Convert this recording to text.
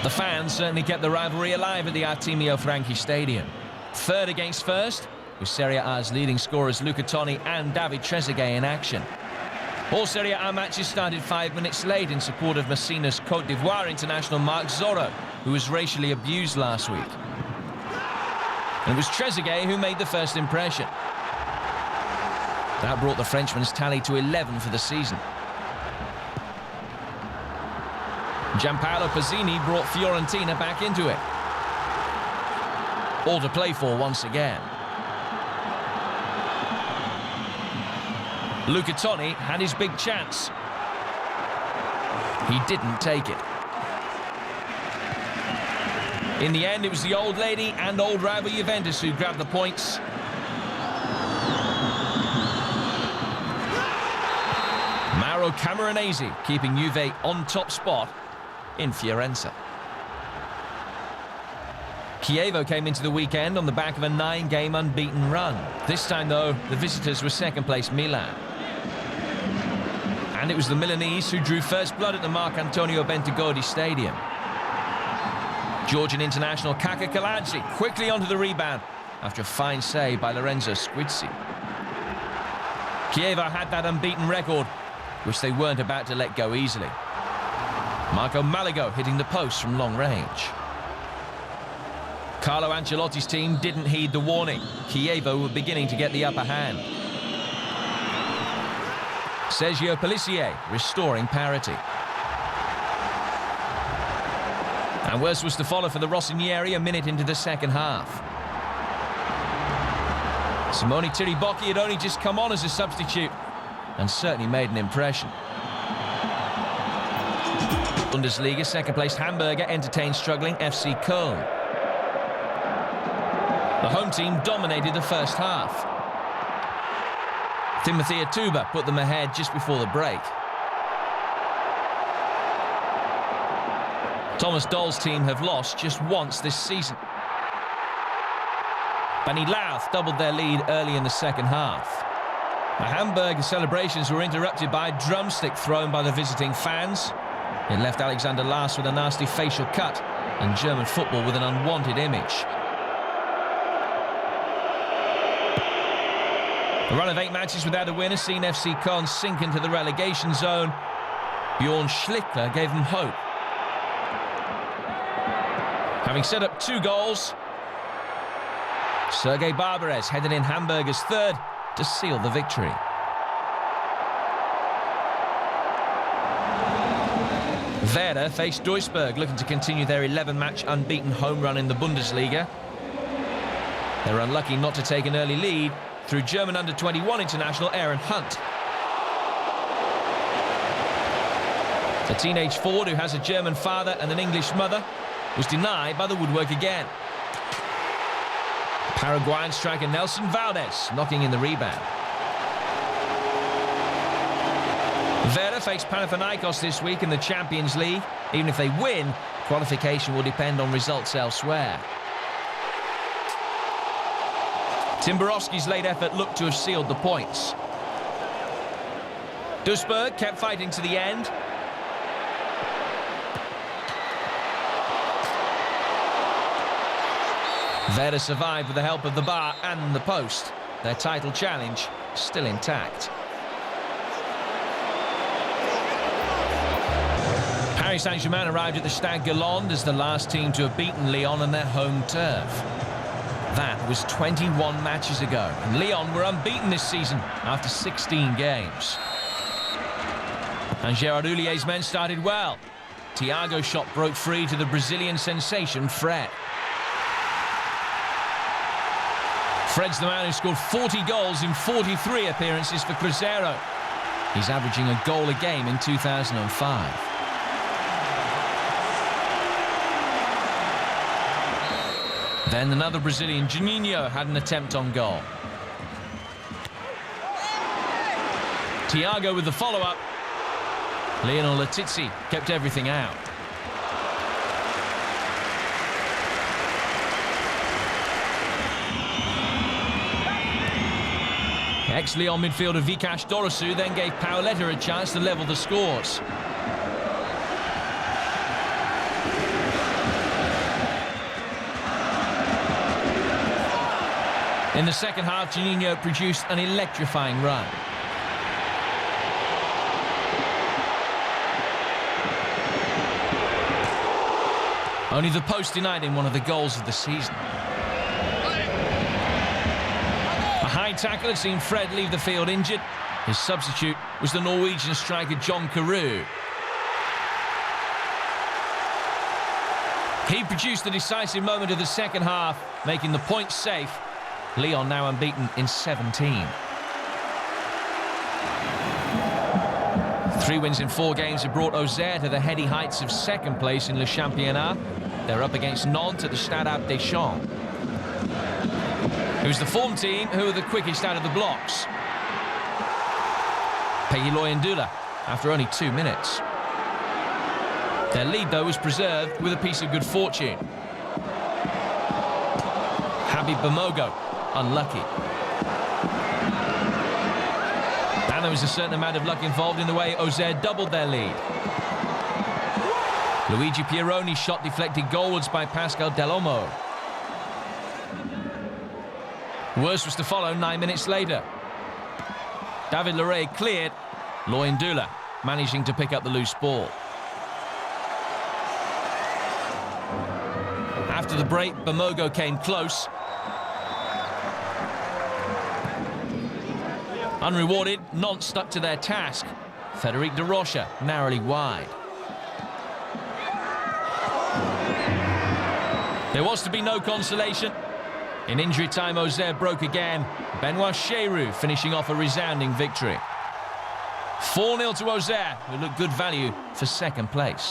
The fans certainly kept the rivalry alive at the Artemio Franchi Stadium. Third against first, with Serie A's leading scorers Luca Toni and David Trezeguet in action. All Serie A matches started 5 minutes late in support of Messina's Côte d'Ivoire international Marc Zorro, who was racially abused last week. And it was Trezeguet who made the first impression. That brought the Frenchman's tally to 11 for the season. Gianpaolo Pazzini brought Fiorentina back into it. All to play for once again. Luca Toni had his big chance. He didn't take it. In the end, it was the old lady and old rival Juventus who grabbed the points. Mauro Camoranesi keeping Juve on top spot in Fiorentina. Chievo came into the weekend on the back of a 9-game unbeaten run. This time, though, the visitors were second-place Milan. And it was the Milanese who drew first blood at the Marcantonio Bentegodi Stadium. Georgian international Kaka Kaladze quickly onto the rebound after a fine save by Lorenzo Squizzi. Chievo had that unbeaten record, which they weren't about to let go easily. Marco Malago hitting the post from long range. Carlo Ancelotti's team didn't heed the warning. Chievo were beginning to get the upper hand. Sergio Pellissier restoring parity. And worse was to follow for the Rossinieri a minute into the second half. Simone Tiribocchi had only just come on as a substitute and certainly made an impression. Bundesliga second-placed Hamburg entertained struggling FC Koln. The home team dominated the first half. Timothy Atuba put them ahead just before the break. Thomas Doll's team have lost just once this season. Bani Louth doubled their lead early in the second half. The Hamburg celebrations were interrupted by a drumstick thrown by the visiting fans. It left Alexander Lars with a nasty facial cut and German football with an unwanted image. A run of 8 matches without a win has seen FC Koln sink into the relegation zone. Bjorn Schlickler gave them hope. Having set up 2 goals, Sergei Barbares headed in Hamburger's third to seal the victory. Werder faced Duisburg, looking to continue their 11-match unbeaten home run in the Bundesliga. They were unlucky not to take an early lead through German under-21 international Aaron Hunt. The teenage forward, who has a German father and an English mother, was denied by the woodwork again. Paraguayan striker Nelson Valdez knocking in the rebound. Werder face Panathinaikos this week in the Champions League. Even if they win, qualification will depend on results elsewhere. Timborowski's late effort looked to have sealed the points. Duisburg kept fighting to the end. Werder survived with the help of the bar and the post. Their title challenge still intact. Paris Saint-Germain arrived at the Stade Galland as the last team to have beaten Lyon on their home turf. That was 21 matches ago, and Lyon were unbeaten this season after 16 games. And Gérard Houlliér's men started well. Thiago's shot broke free to the Brazilian sensation Fred. Fred's the man who scored 40 goals in 43 appearances for Cruzeiro. He's averaging a goal a game in 2005. Then another Brazilian, Juninho, had an attempt on goal. Thiago with the follow-up. Lionel Letizzi kept everything out. Ex-Lyon midfielder Vikash Dorosu then gave Paoletta a chance to level the scores. In the second half, Juninho produced an electrifying run. Only the post denied him one of the goals of the season. A high tackle had seen Fred leave the field injured. His substitute was the Norwegian striker John Carew. He produced the decisive moment of the second half, making the point safe. Lyon now unbeaten in 17. 3 wins in 4 games have brought Auxerre to the heady heights of second place in Le Championnat. They're up against Nantes at the Stade des Champs. It was the form team who were the quickest out of the blocks. Peggy Loyendula after only 2 minutes. Their lead, though, was preserved with a piece of good fortune. Habib Bamogo, unlucky. And there was a certain amount of luck involved in the way Auxerre doubled their lead. Luigi Pieroni's shot deflected goalwards by Pascal Delhomme. Worse was to follow 9 minutes later. David Leray cleared. Loyendula managing to pick up the loose ball. After the break, Bamogo came close. Unrewarded, Nantes stuck to their task. Frederic de Rocha narrowly wide. There was to be no consolation. In injury time, Auxerre broke again. Benoit Cheroux finishing off a resounding victory. 4-0 to Auxerre, who look good value for second place.